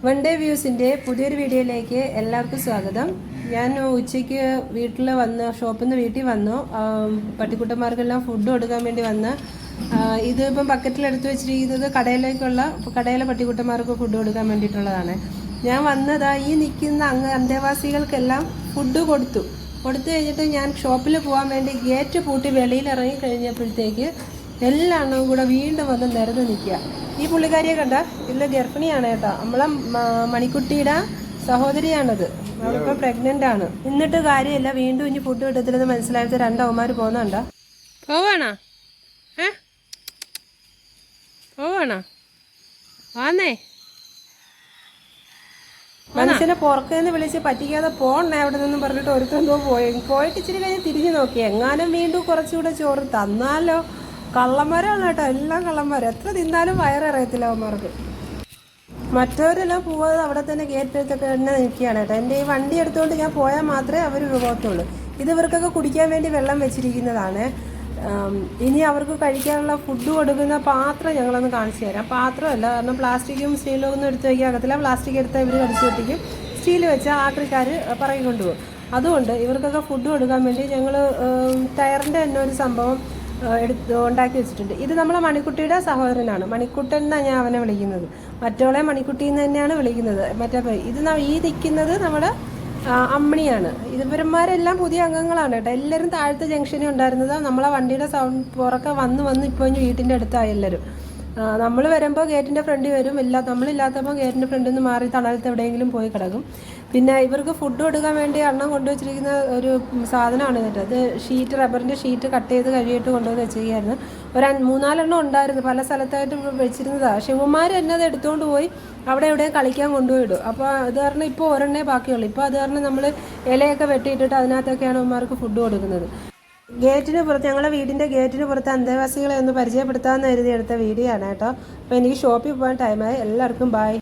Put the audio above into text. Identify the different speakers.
Speaker 1: One day വ്യൂസിൻ്റെ പുതിയൊരു വീഡിയോയിലേക്ക് എല്ലാവർക്കും സ്വാഗതം. ഞാൻ ഉച്ചയ്ക്ക് ഷോപ്പിൽ നിന്ന് വീട്ടിൽ വന്നു. പട്ടിക്കുട്ടന്മാർക്കെല്ലാം ഫുഡ് കൊടുക്കാൻ വേണ്ടി വന്ന് ഇതിപ്പം ബക്കറ്റിലെടുത്ത് വെച്ചിരിക്കുന്നത് കടയിലെ പട്ടിക്കുട്ടന്മാർക്ക് ഫുഡ് കൊടുക്കാൻ വേണ്ടിയിട്ടുള്ളതാണ്. ഞാൻ വന്നതാ ഈ നിൽക്കുന്ന അന്തേവാസികൾക്കെല്ലാം ഫുഡ് കൊടുത്തു കഴിഞ്ഞിട്ട് ഞാൻ ഷോപ്പിൽ പോകാൻ വേണ്ടി ഗേറ്റ് പൂട്ടി വെളിയിൽ ഇറങ്ങി കഴിഞ്ഞപ്പോഴത്തേക്ക് എല്ലാണ്ണവും കൂടെ വീണ്ടും വന്ന് നിരന്ന് നിൽക്കുക. ഈ പുള്ളിക്കാരിയെ കണ്ട ഇല്ല ഗർഭിണിയാണ് കേട്ടോ. നമ്മളെ മണിക്കുട്ടിയുടെ സഹോദരിയാണത്. അവളിപ്പോൾ പ്രഗ്നൻ്റ് ആണ്. എന്നിട്ട് കാര്യമില്ല, വീണ്ടും ഇനി ഫുഡ് കിട്ടത്തില്ലെന്ന് മനസ്സിലായിട്ട് രണ്ടവന്മാർ പോകുന്നുണ്ടോ. പോവാണോ വാന്നേ. മനുഷ്യനെ പുറത്തുനിന്ന് വിളിച്ച് പറ്റിക്കാതെ പോണേ അവിടെ നിന്നും പറഞ്ഞിട്ട് ഒരുത്തെന്തോ പോയിട്ട് ഇച്ചിരി കഴിഞ്ഞ് തിരിഞ്ഞു നോക്കി. എങ്ങാനും വീണ്ടും കുറച്ചുകൂടെ ചോറ് തന്നാലോ. കള്ളന്മാരാണ് കേട്ടോ, എല്ലാം കള്ളന്മാർ. എത്ര തിന്നാലും വയറിറയത്തില്ല അവന്മാർക്ക്. മറ്റവരെല്ലാം പോവാതെ അവിടെ തന്നെ ഗേറ്റിലൊക്കെ തന്നെ നിൽക്കുകയാണ് കേട്ടോ. എൻ്റെ ഈ വണ്ടി എടുത്തുകൊണ്ട് ഞാൻ പോയാൽ മാത്രമേ അവർ പോകത്തുള്ളൂ. ഇത് ഇവർക്കൊക്കെ കുടിക്കാൻ വേണ്ടി വെള്ളം വെച്ചിരിക്കുന്നതാണ്. ഇനി അവർക്ക് കഴിക്കാനുള്ള ഫുഡ് കൊടുക്കുന്ന പാത്രം ഞങ്ങളൊന്ന് കാണിച്ചു തരാം. പാത്രമല്ല, കാരണം പ്ലാസ്റ്റിക്കും സ്റ്റീലും ഒന്നും എടുത്ത് വയ്ക്കാൻ ആകത്തില്ല. പ്ലാസ്റ്റിക് എടുത്താൽ ഇവർ കടിച്ചു വെട്ടിക്കും. സ്റ്റീൽ വെച്ചാൽ ആക്രിക്കാർ പറയി കൊണ്ടുപോകും. അതുകൊണ്ട് ഇവർക്കൊക്കെ ഫുഡ് കൊടുക്കാൻ വേണ്ടി ഞങ്ങൾ ടയറിൻ്റെ തന്നെ ഒരു സംഭവം ഉണ്ടാക്കി വെച്ചിട്ടുണ്ട്. ഇത് നമ്മളെ മണിക്കുട്ടിയുടെ സഹോദരനാണ്. മണിക്കുട്ടൻ എന്നാണ് ഞാൻ അവനെ വിളിക്കുന്നത്. മറ്റോളെ മണിക്കുട്ടി എന്ന് തന്നെയാണ് വിളിക്കുന്നത്. ഇത് ഈ നിൽക്കുന്നത് നമ്മുടെ അമ്മിണിയാണ്. ഇവന്മാരെല്ലാം പുതിയ അംഗങ്ങളാണ് കേട്ടോ. എല്ലാവരും താഴത്തെ ജംഗ്ഷനിൽ ഉണ്ടായിരുന്നത്. നമ്മളെ വണ്ടിയുടെ പുറക്കെ വന്ന് ഇപ്പോൾ വീട്ടിൻ്റെ അടുത്തായി എല്ലാവരും. നമ്മൾ വരുമ്പോൾ ഗേറ്റിൻ്റെ ഫ്രണ്ടിൽ വരും. നമ്മളില്ലാത്തപ്പോൾ ഗേറ്റിൻ്റെ ഫ്രണ്ടിൽ നിന്ന് മാറി തണലത്ത് എവിടെയെങ്കിലും പോയി കിടക്കും. പിന്നെ ഇവർക്ക് ഫുഡ് കൊടുക്കാൻ വേണ്ടി അണ്ണം കൊണ്ടുവച്ചിരിക്കുന്ന ഒരു സാധനമാണ് കേട്ടോ. അത് റബ്ബറിൻ്റെ ഷീറ്റ് കട്ട് ചെയ്ത് കഴിയിട്ട് കൊണ്ടുവന്ന് വെച്ചിരിക്കുകയായിരുന്നു. ഒരു 3-4 ഉണ്ടായിരുന്നു, പല സ്ഥലത്തായിട്ട് വെച്ചിരുന്നതാണ്. പക്ഷെ ഇവന്മാർ എന്നത് എടുത്തുകൊണ്ട് പോയി അവിടെ എവിടെയും കളിക്കാൻ കൊണ്ടുപോയിടും. അപ്പോൾ അത് കാരണം ഇപ്പോൾ ഒരെണ്ണേ ബാക്കിയുള്ളൂ. ഇപ്പോൾ അത് കാരണം നമ്മൾ ഇലയൊക്കെ വെട്ടിയിട്ടിട്ട് അതിനകത്തൊക്കെയാണ് ഇവന്മാർക്ക് ഫുഡ് കൊടുക്കുന്നത്. ഗേറ്റിന് പുറത്ത്, ഞങ്ങളുടെ വീടിൻ്റെ ഗേറ്റിന് പുറത്ത് അന്തേവാസികളെ ഒന്ന് പരിചയപ്പെടുത്താമെന്ന് കരുതി എടുത്ത വീഡിയോ ആണ് കേട്ടോ. അപ്പോൾ എനിക്ക് ഷോപ്പിൽ പോകാൻ ടൈമായി. എല്ലാവർക്കും ബൈ.